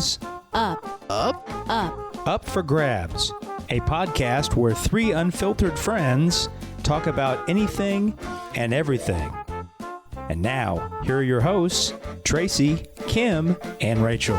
is Up for Grabs, a podcast where three unfiltered friends talk about anything and everything. And now, here are your hosts, Tracy, Kim, and Rachel.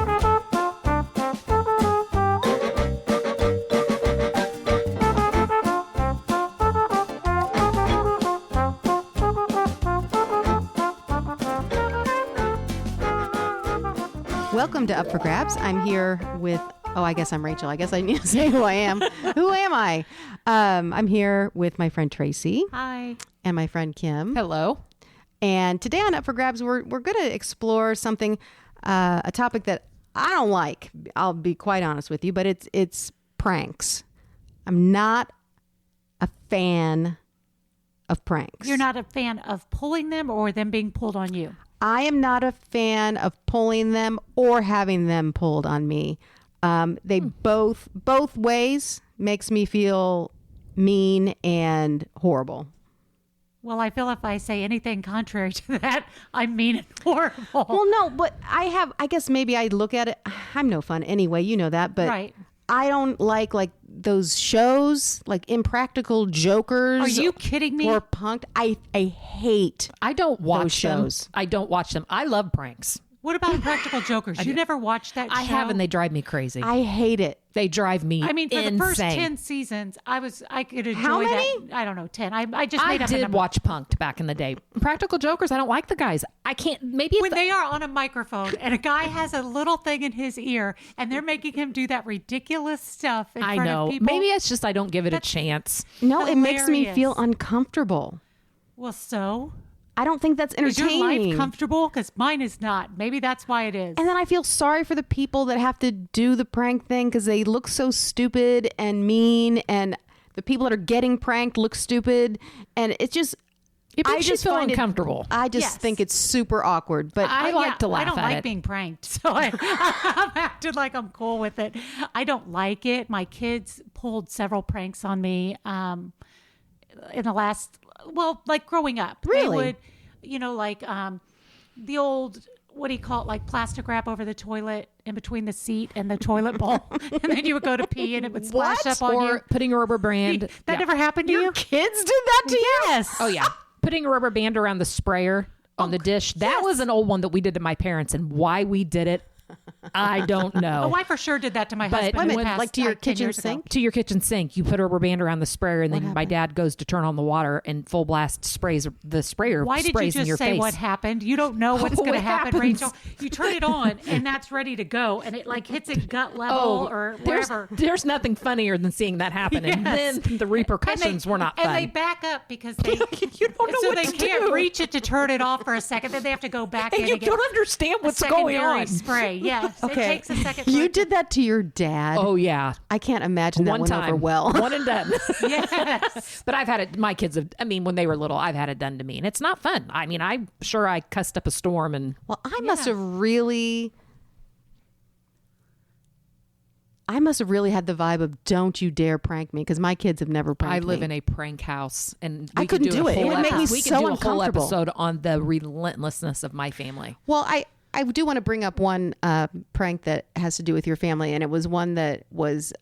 Welcome to Up for Grabs. I'm here with, I guess I'm Rachel. I guess I need to say who I am. Who am I? I'm here with my friend Tracy. Hi. And my friend Kim. Hello. And today on Up for Grabs, we're going to explore something, a topic that I don't like. I'll be quite honest with you, but it's pranks. I'm not a fan of pranks. You're not a fan of pulling them or them being pulled on you? I am not a fan of pulling them or having them pulled on me. They both ways makes me feel mean and horrible. Well, I feel if I say anything contrary to that, I'm mean and horrible. Well, no, but I guess maybe I look at it. I'm no fun anyway. You know that, but right. I don't like those shows, like Impractical Jokers. Are you kidding me? Or Punk'd. I hate. I don't watch those shows. I don't watch them. I love pranks. What about Impractical Jokers? You never watched that show? I have, and they drive me crazy. I hate it. They drive me I mean, for insane. the first 10 seasons, I could enjoy How many? that. I don't know, 10. I just made up a did number. watch Punk'd back in the day. Practical Jokers, I don't like the guys. I can't, maybe if When they are on a microphone and a guy has a little thing in his ear and they're making him do that ridiculous stuff in I front know. of people. Maybe it's just I don't give it a chance. No, it makes me Hilarious. feel uncomfortable. Well, so? I don't think that's Is your entertaining. life comfortable? Because mine is not. Maybe that's why it is. And then I feel sorry for the people that have to do the prank thing because they look so stupid and mean, and the people that are getting pranked look stupid, and it's just. It makes you feel find it- uncomfortable. I just Yes. think it's super awkward. But I like to laugh I don't at like it. being pranked, so I'm acting like I'm cool with it. I don't like it. My kids pulled several pranks on me in the last, like growing up. Really? They would, the old, what do you call it, like plastic wrap over the toilet in between the seat and the toilet bowl. And then you would go to pee and it would splash up on or you. putting a rubber band. That Yeah. never happened to you? kids did that to you? Yes. Oh, yeah. Putting a rubber band around the sprayer on the dish. That was an old one that we did to my parents, and why we did it, I don't know. Oh, I for sure did that to my But- husband. Wait a minute, in the past, like to your 10 kitchen years ago. sink? To your kitchen sink, you put a rubber band around the sprayer, and then my dad goes to turn on the water, and full blast sprays the sprayer. Why did you sprays in just your say face. what happened? You don't know what's going to What happen, happens? Rachel. You turn it on and that's ready to go, and it like hits at gut level or wherever. There's nothing funnier than seeing that happen, and Yes. then the repercussions were not fun. And they back up because they You don't know so what they to can't do. reach it to turn it off for a second. Then they have to go back and in you and get don't understand a what's going secondary on. spray. Yes, it takes a second. for You it to- did that to your dad? Oh yeah, I can't imagine that one went time, over well. one and done. Yes. But I've had it. My kids have. I mean, when they were little, I've had it done to me, and it's not fun. I mean, I'm sure I cussed up a storm, and Well, I must have really had the vibe of "Don't you dare prank me" because my kids have never pranked I me. live in a prank house, and I we could couldn't do it. It would make me we so could do a whole uncomfortable. episode on the relentlessness of my family. Well, I do want to bring up one prank that has to do with your family, and it was one that was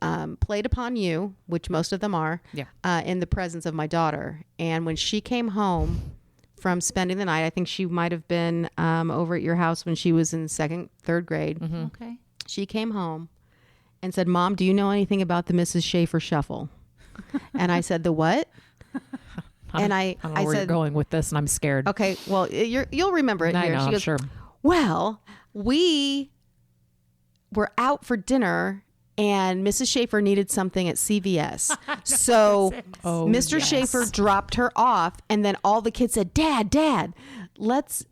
played upon you, which most of them are, in the presence of my daughter. And when she came home from spending the night, I think she might have been over at your house when she was in third grade. Mm-hmm. Okay. She came home and said, "Mom, do you know anything about the Mrs. Schaefer Shuffle?" And I said, "The what?" And I don't know where you're said, going with this, and I'm scared. "Okay, well, you'll remember it I here." know, She I'm goes, sure. "Well, we were out for dinner and Mrs. Schaefer needed something at CVS. So Oh, Mr. yes. Schaefer dropped her off, and then all the kids said, Dad, let's...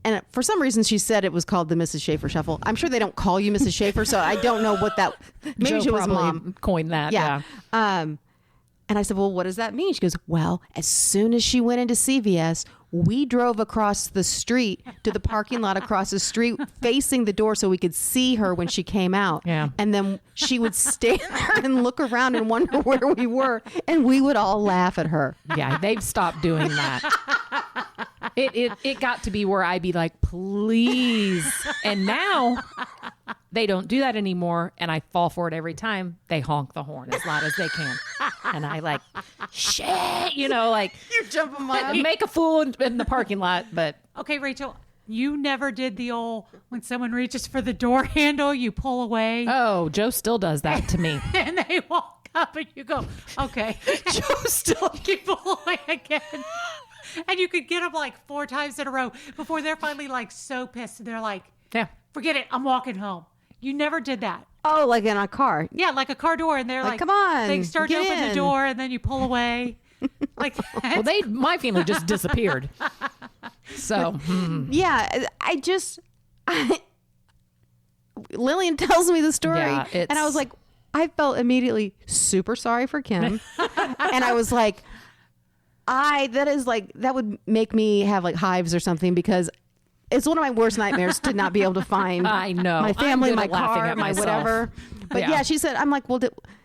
And for some reason, she said it was called the Mrs. Schaefer Shuffle. I'm sure they don't call you Mrs. Schaefer, so I don't know what that... Maybe Joe she was probably mom. coined that. Yeah. And I said, well, what does that mean? She goes, well, as soon as she went into CVS, we drove across the street to the parking lot across the street facing the door so we could see her when she came out. Yeah. And then she would stand there and look around and wonder where we were. And we would all laugh at her. Yeah, they've stopped doing that. It got to be where I'd be like, please. And now They don't do that anymore, and I fall for it every time. They honk the horn as loud as they can. And I like, shit, you know, like, You jump them up. make a fool in the parking lot. But Okay, Rachel, you never did the old, when someone reaches for the door handle, you pull away oh, Joe still does that to me. and they walk up and you go, okay. Joe still. You pull away again. And you could get them like 4 times in a row before they're finally like so pissed. And they're like, Yeah. forget it, I'm walking home. You never did that. Oh, like in a car. Yeah, like a car door. And they're like, Come on, They start to get open the in. door and then you pull away. Like Well, my family just disappeared. So, Yeah, Lillian tells me the story, Yeah, and I was like, I felt immediately super sorry for Kim, and I was like, that would make me have like hives or something, because it's one of my worst nightmares to not be able to find I know. my I'm family, good my at laughing car, at my myself. whatever. But Yeah. yeah, she said, I'm like, well,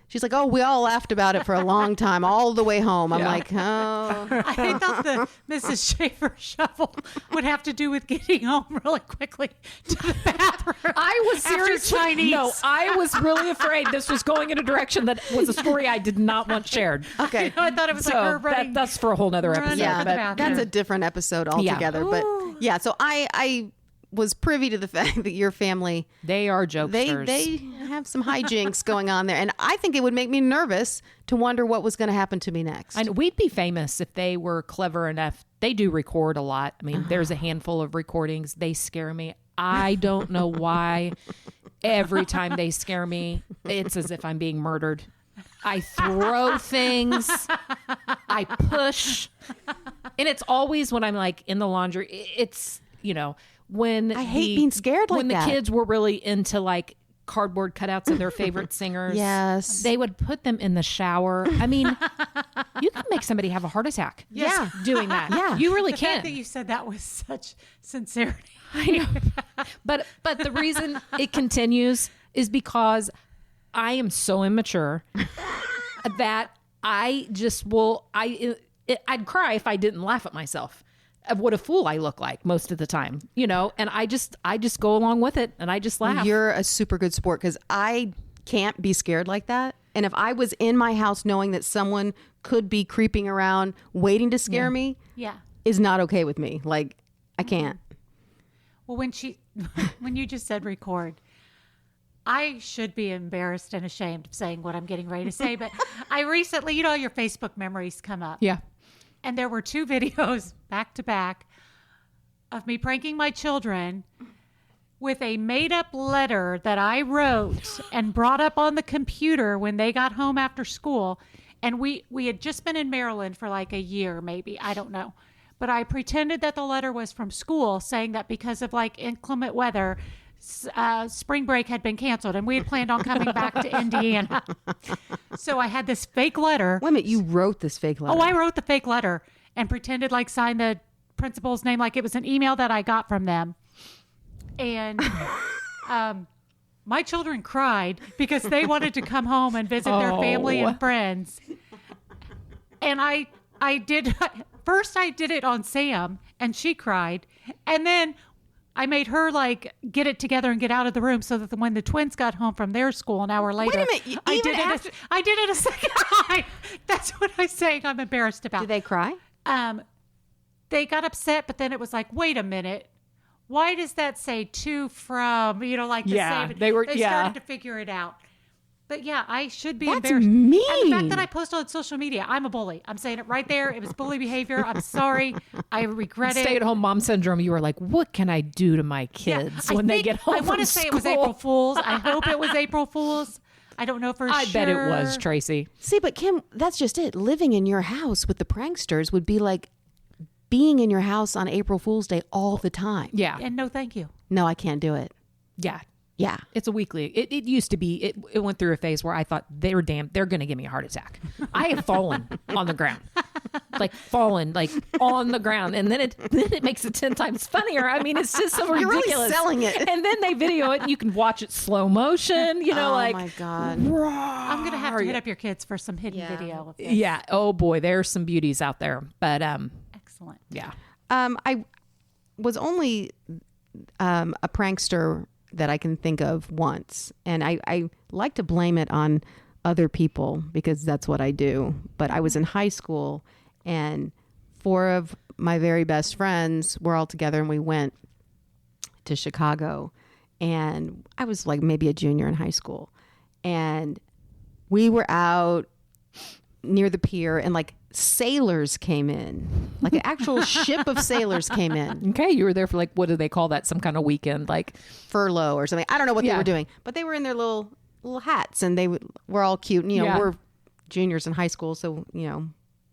she's like, oh, we all laughed about it for a long time, all the way home. I'm Yeah. like, oh. I thought the Mrs. Schaefer shuffle would have to do with getting home really quickly to the bathroom. I was after seriously Chinese. No, I was really afraid this was going in a direction that was a story I did not want shared. Okay. You know, I thought it was like her running. that's for a whole nother running episode. out Yeah, for the but bathroom. that's a different episode altogether. But yeah, so I was privy to the fact that your family They are jokesters. they have some hijinks going on there, and I think it would make me nervous to wonder what was going to happen to me next. And we'd be famous if they were clever enough. They do record a lot. I mean, there's a handful of recordings. They scare me. I don't know why. Every time they scare me, it's as if I'm being murdered. I throw things. I push. And it's always when I'm like in the laundry. It's, you know, when I hate being scared like when that. the kids were really into like cardboard cutouts of their favorite singers. Yes. They would put them in the shower. I mean, you can make somebody have a heart attack. Yeah. Doing that. Yeah. You really the can. fact that you said that with such sincerity. I know. But the reason it continues is because I am so immature that I just will I'd cry if I didn't laugh at myself of what a fool I look like most of the time, you know, and I just go along with it and I just laugh. You're a super good sport, because I can't be scared like that. And if I was in my house knowing that someone could be creeping around waiting to scare me, Yeah. is not okay with me. Like, I can't. Well, when you just said record, I should be embarrassed and ashamed of saying what I'm getting ready to say, but I recently, you know, your Facebook memories come up. Yeah. And there were 2 videos back to back of me pranking my children with a made up letter that I wrote and brought up on the computer when they got home after school. And we had just been in Maryland for like a year, maybe. I don't know. But I pretended that the letter was from school, saying that because of like inclement weather, spring break had been canceled and we had planned on coming back to Indiana. So I had this fake letter. Wait a minute, you wrote this fake letter. Oh, I wrote the fake letter and pretended like signed the principal's name like it was an email that I got from them. And my children cried because they wanted to come home and visit their family and friends. And I did first I did it on Sam and she cried. And then I made her like get it together and get out of the room so that when the twins got home from their school an hour later, Wait a minute, I even did it a second time. That's what I'm saying. I'm embarrassed about. Did they cry? They got upset, but then it was like, wait a minute. Why does that say to from? You know, like the Yeah, same. they were- They yeah. started to figure it out. But yeah, I should be That's embarrassed. And the mean. fact that I post on social media, I'm a bully. I'm saying it right there. It was bully behavior. I'm sorry. I regret it. Stay at home mom syndrome. You were like, what can I do to my Yeah, kids I when they think- get home? I want to say it was April Fool's. I hope it was April Fool's. I don't know for sure. I bet it was, Tracy. See, but Kim, that's just it. Living in your house with the pranksters would be like being in your house on April Fool's Day all the time. Yeah. And no, thank you. No, I can't do it. Yeah. Yeah. It's a weekly. It used to be. It went through a phase where I thought they were damn. They're going to give me a heart attack. I have fallen on the ground, like on the ground, and then it makes it 10 times funnier. I mean, it's just so You're ridiculous. really selling it. And then they video it, and you can watch it slow motion. You know, Oh like my God. I'm going to have to hit up your kids for some hidden video of this. yeah. Oh boy, there's some beauties out there. But Excellent. yeah. I was only a prankster that I can think of once. And I like to blame it on other people because that's what I do. But I was in high school and 4 of my very best friends were all together and we went to Chicago. And I was like maybe a junior in high school. And we were out near the pier and like sailors came in, like an actual ship of sailors came in. Okay, you were there for like, what do they call that? Some kind of weekend, like furlough or something. I don't know what they were doing, but they were in their little hats and they were all cute. And, we're juniors in high school, so,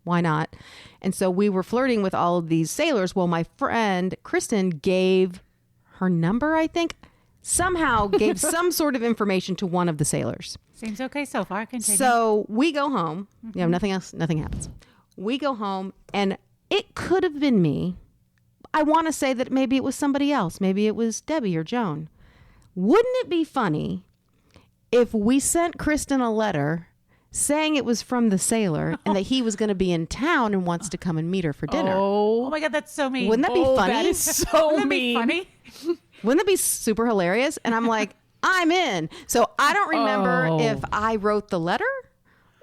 why not? And so we were flirting with all of these sailors. Well, my friend Kristen gave her number, I think, somehow gave some sort of information to one of the sailors. Seems okay so far. Continue. So we go home. Nothing happens. We go home and it could have been me. I want to say that maybe it was somebody else. Maybe it was Debbie or Joan. Wouldn't it be funny if we sent Kristen a letter saying it was from the sailor and that he was going to be in town and wants to come and meet her for dinner? Oh my God, that's so mean. Wouldn't that be funny? That is so Wouldn't that mean. be funny? Wouldn't that be super hilarious? And I'm like, I'm in. So I don't remember if I wrote the letter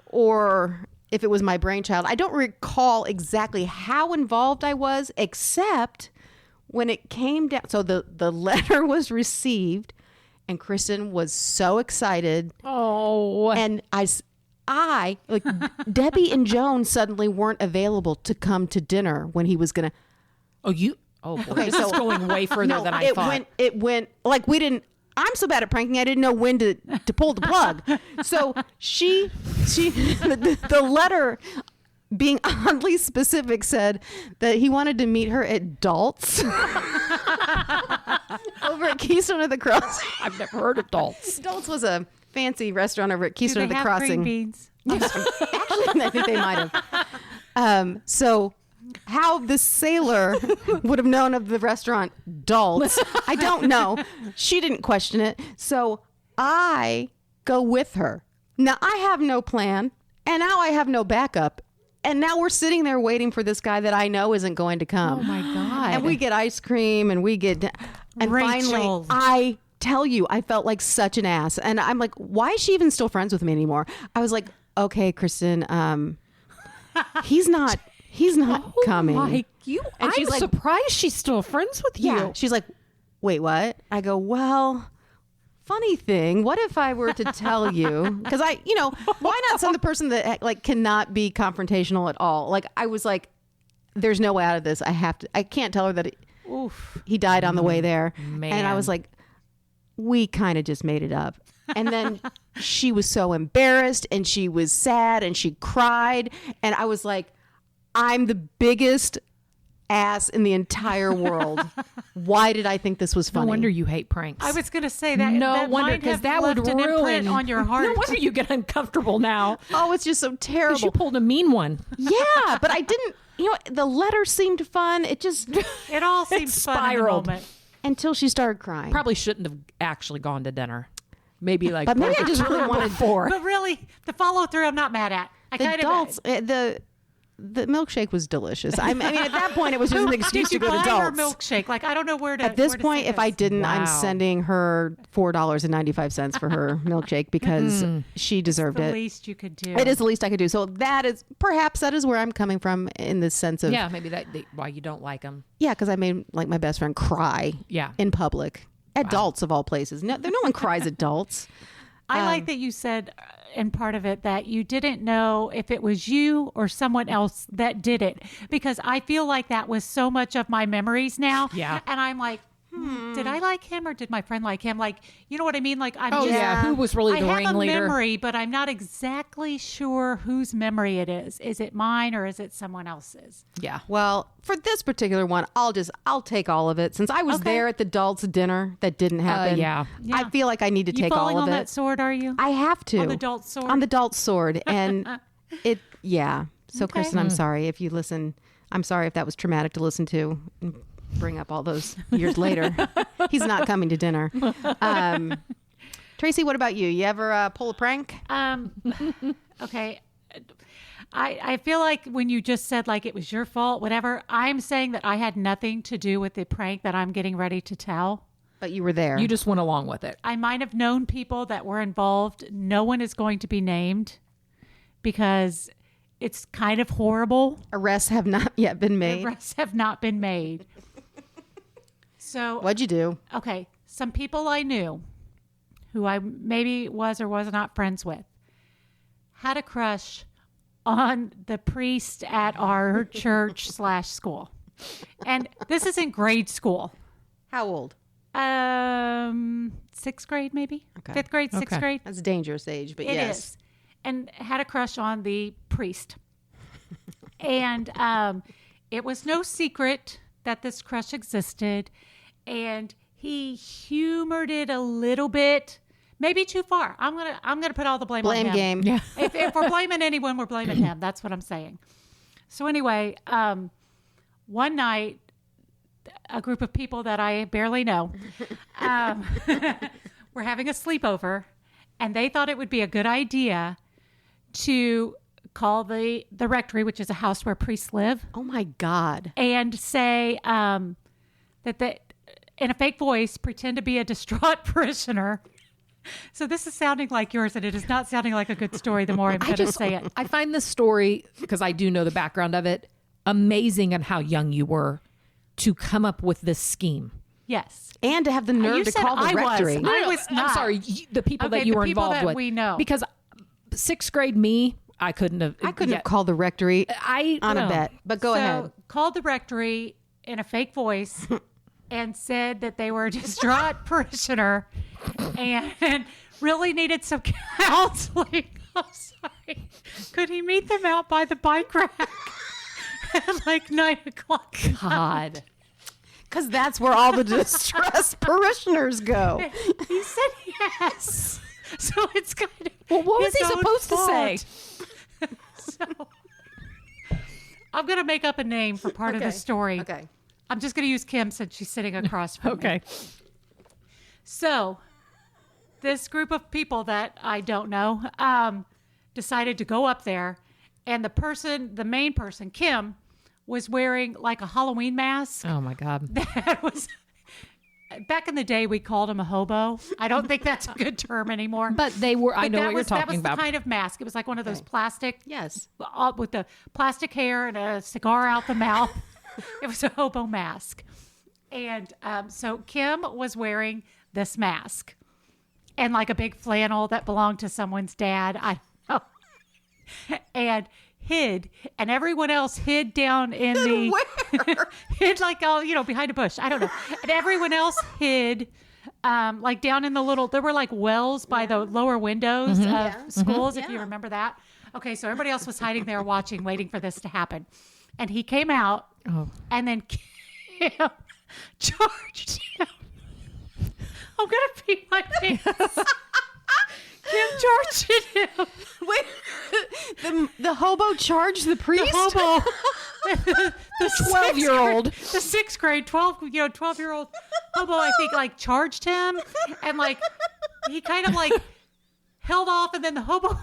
or if it was my brainchild. I don't recall exactly how involved I was, except when it came down. So the letter was received and Kristen was so excited. Oh. And I like Debbie and Joan suddenly weren't available to come to dinner when he was going to. Oh, boy. This is going way further than I thought. It went like we didn't. I'm so bad at pranking. I didn't know when to pull the plug. So the letter, being oddly specific, said that he wanted to meet her at Dalt's over at Keystone of the Crossing. I've never heard of Dalt's. Dalt's was a fancy restaurant over at Keystone Do of they the have Crossing. green beans? Actually, I think they might have. So how the sailor would have known of the restaurant Dalt's, I don't know. She didn't question it. So I go with her. Now I have no plan and now I have no backup. And now we're sitting there waiting for this guy that I know isn't going to come. Oh my God. And we get ice cream and and Rachel. finally I tell you, I felt like such an ass. And I'm like, why is she even still friends with me anymore? I was like, okay, Kristen, he's not coming. And I'm she's like, surprised she's still friends with you. yeah. She's like, wait, what? I go, well, funny thing. What if I were to tell you? Because why not send the person that like cannot be confrontational at all? Like I was like, there's no way out of this. I can't tell her that he died on the way there. Man. And I was like, we kind of just made it up. And then she was so embarrassed and she was sad and she cried. And I was like, I'm the biggest ass in the entire world. Why did I think this was funny? No wonder you hate pranks. I was going to say that. No that wonder, might because have that would left an imprint ruin on your heart. No wonder you get uncomfortable now. Oh, it's just so Because terrible. you pulled a mean one. Yeah, but I didn't. The letter seemed fun. It just It all seemed fun in the spiraled. moment. until she started crying. Probably shouldn't have actually gone to dinner. Maybe like, But maybe I just really wanted before. But really, the follow through, I'm not mad at. I the kind adults. The milkshake was delicious. I mean, at that point, it was just an excuse Did you to go to buy her adults. milkshake? Like, I don't know where to. At this where to point, say if I this. didn't, I'm Wow. sending her $4.95 for her milkshake because she deserved the it. least you could do. It is the least I could do. So that is where I'm coming from in the sense of Yeah, maybe why you don't like them. yeah, because I made like my best friend cry Yeah. in public. Adults of all places. No one cries adults. I like that you said in part of it that you didn't know if it was you or someone else that did it, because I feel like that was so much of my memories now. Yeah. And I'm like, did I like him or did my friend like him? Like, you know what I mean? Like, I'm Oh just, yeah, who was really the I have ringleader? a memory, but I'm not exactly sure whose memory it is. Is it mine or is it someone else's? Yeah. Well, for this particular one, I'll take all of it since I was Okay. there at the adults dinner that didn't happen. Yeah. Yeah. I feel like I need to You take falling all of on it. that sword, are you? I have to. On the adult sword? On the adult sword. And yeah. So, Okay. Kristen, I'm sorry if you listen. I'm sorry if that was traumatic to listen to and bring up all those years later. He's not coming to dinner. Tracy, what about you? You ever pull a prank? Okay. I feel like when you just said like it was your fault, whatever, I'm saying that I had nothing to do with the prank that I'm getting ready to tell. But you were there. You just went along with it. I might have known people that were involved. No one is going to be named because it's kind of horrible. Arrests have not yet been made. Arrests have not been made. So, What'd you do? okay, some people I knew who I maybe was or was not friends with had a crush on the priest at our church/school. And this is in grade school. How old? 6th grade, maybe. Okay. 5th grade, 6th Okay. grade. That's a dangerous age, but It is. yes. And had a crush on the priest. And it was no secret that this crush existed. And he humored it a little bit, maybe too far. I'm gonna put all the blame on Blame him. game. Yeah. If we're blaming anyone, we're blaming him. That's what I'm saying. So anyway, one night, a group of people that I barely know were having a sleepover, and they thought it would be a good idea to call the rectory, which is a house where priests live, Oh my God. and say that they, in a fake voice, pretend to be a distraught parishioner. So this is sounding like yours, and it is not sounding like a good story the more I'm going to say it. I find this story, because I do know the background of it, amazing on how young you were to come up with this scheme. Yes. And to have the nerve You to said call the I was. rectory. I was not. I'm sorry, the people Okay, that you the were people involved that with. we know. Because 6th grade me, I couldn't have. I couldn't have called the rectory on a bet, but go ahead. Called the rectory in a fake voice and said that they were a distraught parishioner and really needed some counseling. I'm sorry. Could he meet them out by the bike rack at like 9 o'clock? God. Because that's where all the distressed parishioners go. He said yes. So it's kind of Well, what was his he own supposed to say? fault. So I'm going to make up a name for part of the story. Okay. I'm just going to use Kim since she's sitting across from me. Okay. So this group of people that I don't know decided to go up there, and the main person, Kim, was wearing like a Halloween mask. Oh my God. That was back in the day we called him a hobo. I don't think that's a good term anymore. But they were. I know that what was, you're that talking was about. the kind of mask. It was like one of those plastic, Yes. with the plastic hair and a cigar out the mouth. It was a hobo mask. And so Kim was wearing this mask and like a big flannel that belonged to someone's dad. I don't know. And hid, and everyone else hid down in the hid like all behind a bush. I don't know. And everyone else hid like down in the little, there were like wells by the lower windows of schools, if you remember that. Okay, so everybody else was hiding there watching, waiting for this to happen. And he came out, and then Kim charged him. I'm going to pee my pants. Kim charged him. Wait, the hobo charged the priest? Hobo. The 12-year-old. The 6th grade, 12-year-old hobo, I think, like charged him, and like he kind of like held off, and then the hobo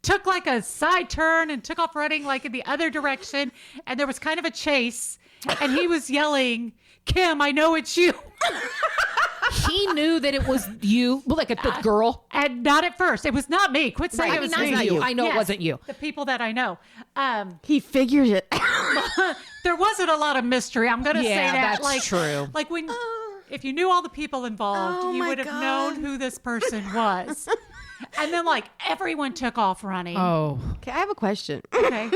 took like a side turn and took off running like in the other direction, and there was kind of a chase, and he was yelling, "Kim, I know it's you." He knew that it was you, well, like the girl. And not at first. It was not me. Quit saying Right. it I was mean, me. not you. I know it Yes, wasn't you. The people that I know. He figured it. There wasn't a lot of mystery. I'm going to say Yeah, that. that's like, true. Like when, if you knew all the people involved, Oh you my would have God. known who this person was. And then like everyone took off running. Oh. Okay, I have a question. Okay.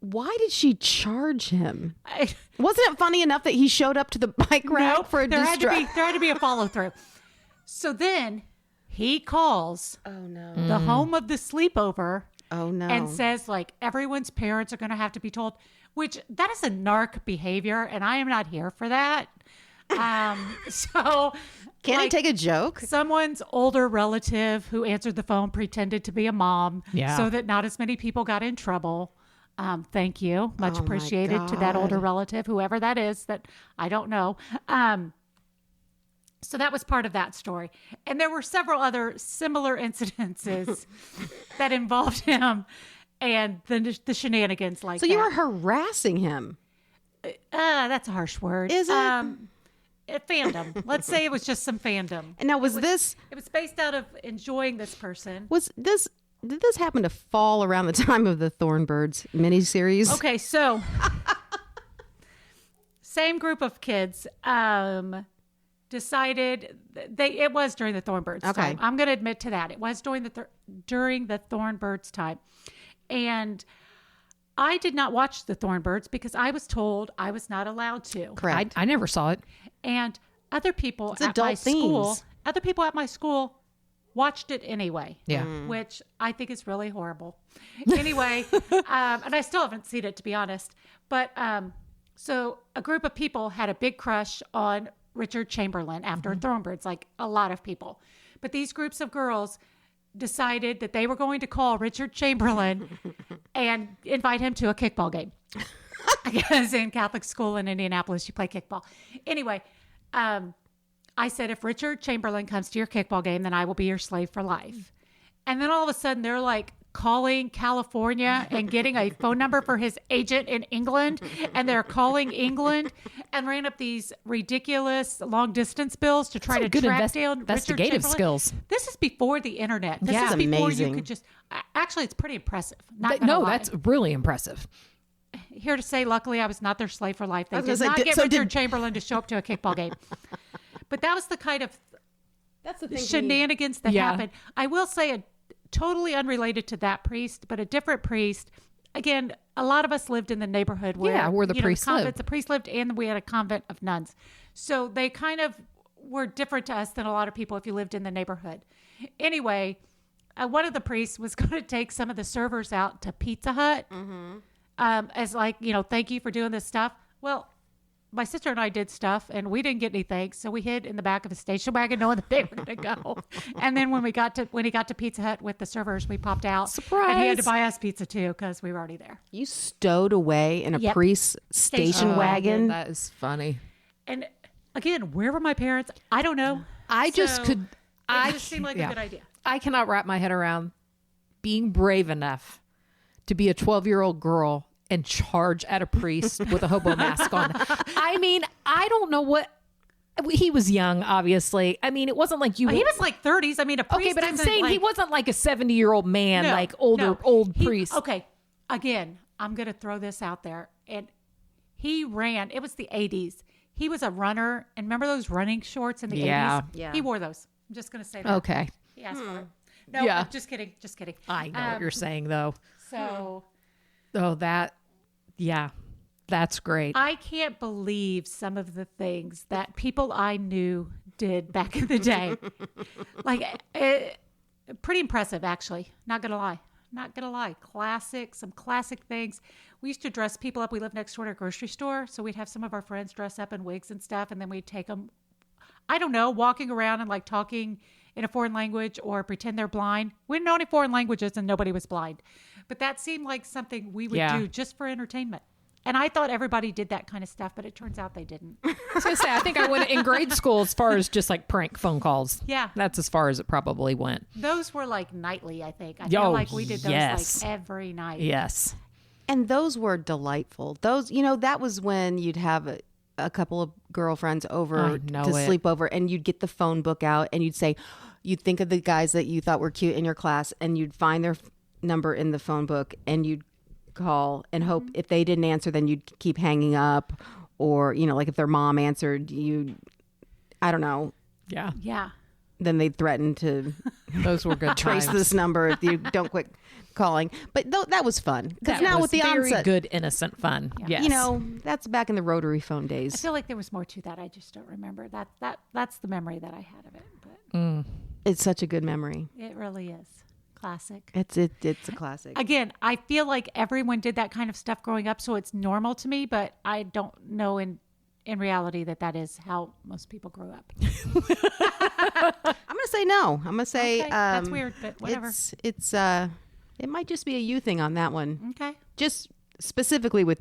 Why did she charge him? I- Wasn't it funny enough that he showed up to the bike rack Nope, for a there had distraction? to be a follow through. So then he calls Oh no. the home of the sleepover Oh no. and says like everyone's parents are going to have to be told, which that is a narc behavior, and I am not here for that. So Can like, I take a joke? someone's older relative who answered the phone pretended to be a mom, Yeah. so that not as many people got in trouble. Thank you, much Oh, my appreciated to that older God. relative, whoever that is, that I don't know. So that was part of that story, and there were several other similar incidences that involved him and the shenanigans like So that. you were harassing him. That's a harsh word. Is it? fandom. Let's say it was just some fandom. And now, it was based out of enjoying this person. did this happen to fall around the time of the Thornbirds miniseries? Okay, so same group of kids decided it was during the Thornbirds time. I'm going to admit to that. It was during the Thornbirds time. And I did not watch the Thornbirds because I was told I was not allowed to. Correct. I never saw it. And other people It's at adult my themes. school watched it anyway. Yeah. Which I think is really horrible. Anyway, and I still haven't seen it, to be honest. But so a group of people had a big crush on Richard Chamberlain after Thornbirds, like a lot of people. But these groups of girls decided that they were going to call Richard Chamberlain and invite him to a kickball game. Because in Catholic school in Indianapolis, you play kickball. Anyway, I said, if Richard Chamberlain comes to your kickball game, then I will be your slave for life. And then all of a sudden, they're like calling California and getting a phone number for his agent in England. And they're calling England and ran up these ridiculous long distance bills to try to track down investigative Richard skills. This is before the internet. This Yeah. is That's before amazing. you could just, actually, it's pretty impressive. Not gonna lie. That's really impressive. Here to say, luckily, I was not their slave for life. They was did gonna not say, get so Richard Chamberlain to show up to a kickball game. But that was the kind of That's the shenanigans that Yeah. happened. I will say, totally unrelated to that priest, but a different priest. Again, a lot of us lived in the neighborhood where, where the priest lived. The priest lived, and we had a convent of nuns. So they kind of were different to us than a lot of people if you lived in the neighborhood. Anyway, one of the priests was going to take some of the servers out to Pizza Hut as like, thank you for doing this stuff. Well, my sister and I did stuff, and we didn't get any thanks, so we hid in the back of a station wagon knowing that they were going to go. And then when he got to Pizza Hut with the servers, we popped out. Surprise! And he had to buy us pizza too because we were already there. You stowed away in a Yep. priest's station wagon. That is funny. And again, where were my parents? I don't know. It just seemed like a good idea. I cannot wrap my head around being brave enough to be a 12-year-old girl and charge at a priest with a hobo mask on. I mean, I don't know what. He was young, obviously. I mean, it wasn't like you. He was like 30s. I mean, a priest. Okay, but I'm isn't saying he like- wasn't like a 70-year-old man, No, like no. old He- priest. Okay, again, I'm going to throw this out there. And he ran. It was the 80s. He was a runner. And remember those running shorts in the 80s? Yeah. He wore those. I'm just going to say that. Okay. He asked for it. No, Yeah. I'm just kidding. Just kidding. I know what you're saying, though. So Oh, that's great. I can't believe some of the things that people I knew did back in the day. Pretty impressive, actually. Not gonna lie. Some classic things. We used to dress people up. We lived next door to a grocery store, so we'd have some of our friends dress up in wigs and stuff, and then we'd take them, I don't know, walking around and like talking in a foreign language or pretend they're blind. We didn't know any foreign languages and nobody was blind. But that seemed like something we would do just for entertainment. And I thought everybody did that kind of stuff, but it turns out they didn't. I was going to say, I think I went in grade school as far as just like prank phone calls. Yeah. That's as far as it probably went. Those were like nightly, I think. I Yo, feel like we did those yes. like every night. Yes. And those were delightful. Those, that was when you'd have a couple of girlfriends over to sleep over, and you'd get the phone book out and you'd think of the guys that you thought were cute in your class, and you'd find their number in the phone book, and you'd call and hope if they didn't answer, then you'd keep hanging up, or like if their mom answered, I don't know, Yeah. Yeah. then they'd threaten to Those were good trace times. this number if you don't quit calling. But that was fun, because That now was with the very onset, good, innocent fun. Yes. that's back in the rotary phone I days. feel like there was more to that. I just don't remember. That's the memory that I had of it. But It's such a good memory. it really is. Classic. It's a classic. Again, I feel like everyone did that kind of stuff growing up, so it's normal to me, but I don't know in reality that is how most people grew up. I'm gonna say no. I'm gonna say Okay, that's weird, but whatever. It's it might just be a you thing on that one. Okay. Just specifically with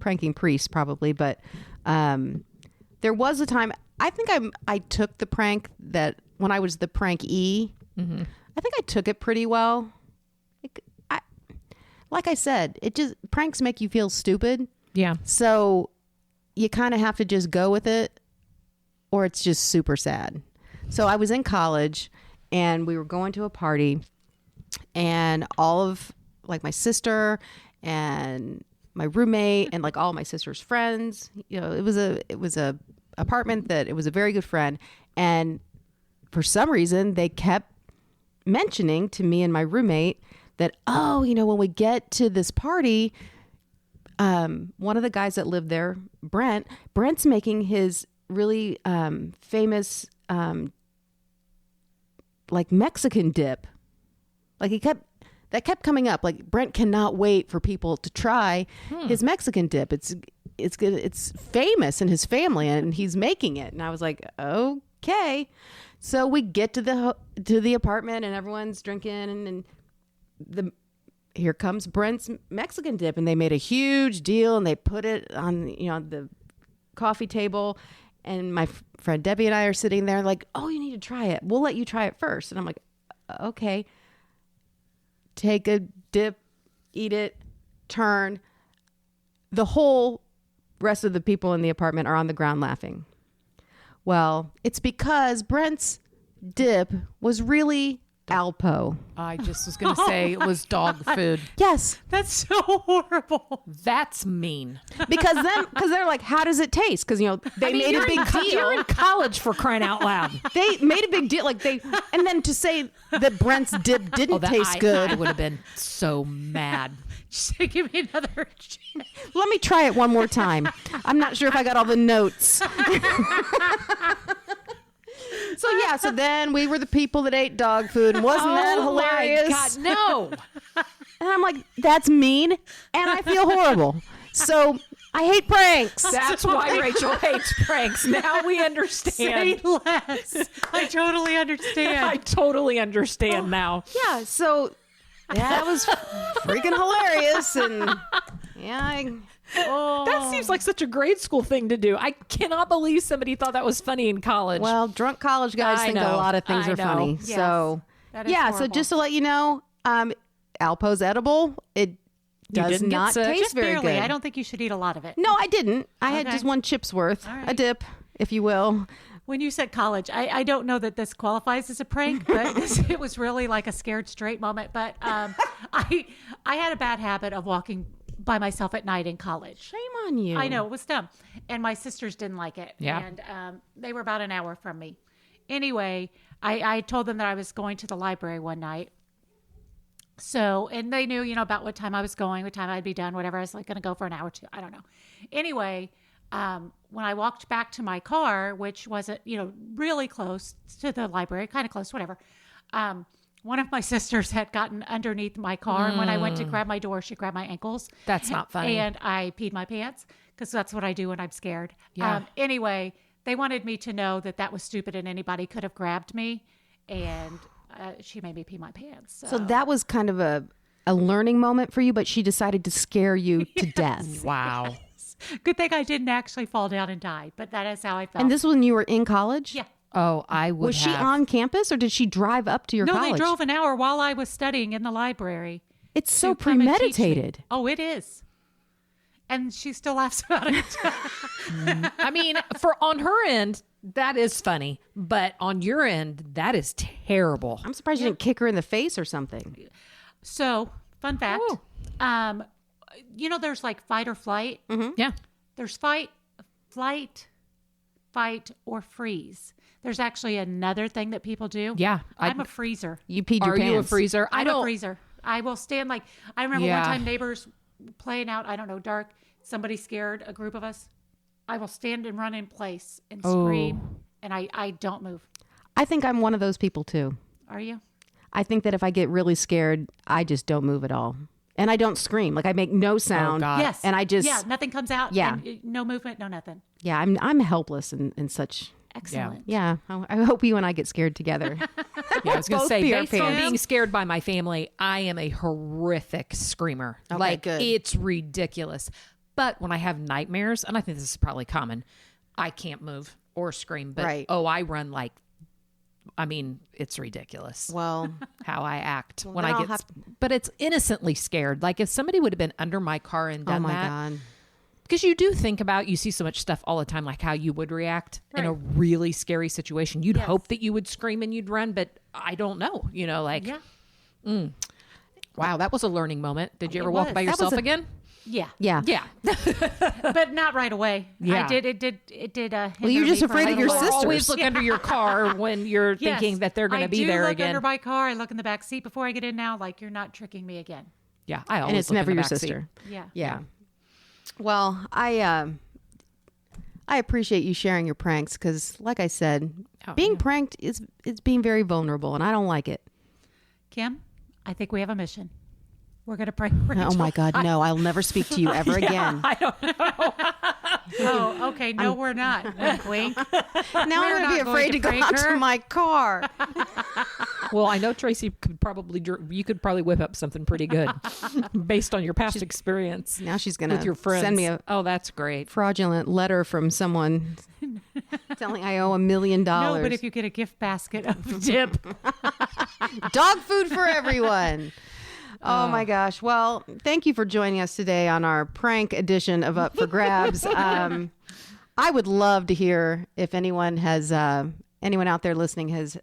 pranking priests, probably. But there was a time. I think I took the prank that when I was the prank E. Mm-hmm. I think I took it pretty well. Like I said, pranks make you feel stupid. Yeah. So you kind of have to just go with it. or it's just super sad. So I was in college and we were going to a party, and all of like my sister and my roommate and like all my sister's friends, you know, it was a apartment that it was a very good friend. And for some reason they kept mentioning to me and my roommate that, oh, you know, when we get to this party, one of the guys that lived there, Brent's making his really famous like Mexican dip. Like that kept coming up. Like Brent cannot wait for people to try his Mexican dip. It's good. It's famous in his family, and he's making it. And I was like, okay. So we get to the apartment, and everyone's drinking, and here comes Brent's Mexican dip, and they made a huge deal, and they put it on, you know, the coffee table, and my friend Debbie and I are sitting there like, oh, you need to try it. We'll let you try it first. And I'm like, okay. Take a dip, eat it, turn. The whole rest of the people in the apartment are on the ground laughing. Well, it's because Brent's dip was really Alpo. I just was going to say it was dog food. Yes. That's so horrible. That's mean. Because they're like, how does it taste? Because, you know, they made a big deal. You're in college, for crying out loud. They made a big deal. And then to say that Brent's dip didn't taste good. I would have been so mad. Just say, give me another chance. Let me try it one more time. I'm not sure if I got all the notes. So then we were the people that ate dog food. And wasn't that hilarious? My God, no. And I'm like, that's mean. And I feel horrible. So I hate pranks. That's why Rachel hates pranks. Now we understand. Say less. I totally understand. I totally understand now. Yeah. So that was freaking hilarious. And yeah, that seems like such a grade school thing to do. I cannot believe somebody thought that was funny in college. well, drunk college guys think a lot of things are funny. Yes. So That is yeah. horrible. So just to let you know, Alpo's edible. It does didn't get not sick? taste just very barely. good. I don't think you should eat a lot of it. No, I didn't. I had Okay. just one chip's worth, All a right. dip, if you will. When you said college, I don't know that this qualifies as a prank, but it was really like a scared straight moment. But I had a bad habit of walking by myself at night in college. Shame on you. I know, it was dumb. And my sisters didn't like it. Yeah. And they were about an hour from me. Anyway, I told them that I was going to the library one night. So, and they knew, you know, about what time I was going, what time I'd be done, whatever. I was like going to go for an hour or two. I don't know. Anyway, when I walked back to my car, which wasn't, you know, really close to the library, kind of close, whatever. One of my sisters had gotten underneath my car. And when I went to grab my door, she grabbed my ankles. That's not funny. And I peed my pants because that's what I do when I'm scared. Yeah. Anyway, they wanted me to know that that was stupid and anybody could have grabbed me. And she made me pee my pants. So that was kind of a learning moment for you, but she decided to scare you to death. Wow. Good thing I didn't actually fall down and die, but that is how I felt. And this was when you were in college? Yeah. Oh, I would Was she have. on campus or did she drive up to your No, college? they drove an hour while I was studying in the library. It's so to come and teach me. premeditated. Oh, it is. And she still laughs about it. I mean, on her end, that is funny. But on your end, that is terrible. I'm surprised you didn't kick her in the face or something. So, fun fact. Oh. You know, there's like fight or flight. Yeah. There's fight, or freeze. There's actually another thing that people do. Yeah, I'm a freezer. You peed your Are pants. you a freezer? I'm a freezer. I will stand like, I remember Yeah. one time neighbors playing out, I don't know, dark. Somebody scared a group of us. I will stand and run in place and scream. And I don't move. I think I'm one of those people too. Are you? I think that if I get really scared, I just don't move at all. And I don't scream. Like I make no sound. God. Yes. And I just Yeah, nothing comes out. Yeah. And no movement, no nothing. Yeah, I'm helpless in such. Excellent. Yeah, I hope you and I get scared together. Yeah, I was going to Both say, pee our based on pants. being scared by my family, I am a horrific screamer. Like, good. it's ridiculous. But when I have nightmares, and I think this is probably common, I can't move or scream. But, Right. I run like, I mean, it's ridiculous Well, how I act when then I I'll get, have but it's innocently scared. Like if somebody would have been under my car and oh done my that, god. Because you do think about, you see so much stuff all the time, like how you would react in a really scary situation. You'd hope that you would scream and you'd run, but I don't know, like, wow, that was a learning moment. Did you ever walk by yourself again? Yeah. Yeah. Yeah. But not right away. Yeah. It did. Well, you're just afraid of your You sisters. always look under your car when you're thinking that they're going to be there I do again. look under my car. I look in the back seat before I get in now, like, you're not tricking me again. Yeah. I always And it's look in never the your back seat. sister. Yeah. Yeah. Well, I appreciate you sharing your pranks because, like I said, being pranked is being very vulnerable, and I don't like it. Kim, I think we have a mission. We're going to prank Rachel. Oh my God, no! I'll never speak to you ever again. I don't know. Oh, okay. No, we're not. Wink, wink. Now We're I'm going to be not afraid going to to go prank out to her. my car. Well, I know Tracy could probably, you could probably whip up something pretty good based on your past experience Now she's going with your to friends. send me a Oh, that's great. fraudulent letter from someone telling I owe $1 million. No, but if you get a gift basket of dip. Dog food for everyone. Oh my gosh. Well, thank you for joining us today on our prank edition of Up for Grabs. I would love to hear if anyone has anyone out there listening has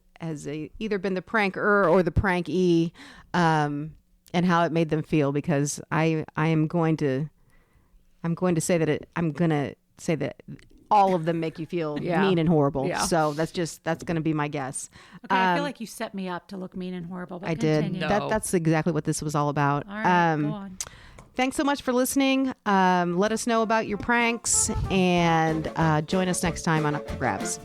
either been the pranker or the prankee, and how it made them feel, because I'm going to say that all of them make you feel mean and horrible. Yeah. So that's going to be my guess. Okay, I feel like you set me up to look mean and horrible. But I continue. did. That's exactly what this was all about. All right, go on. Thanks so much for listening. Let us know about your pranks and join us next time on Up for Grabs.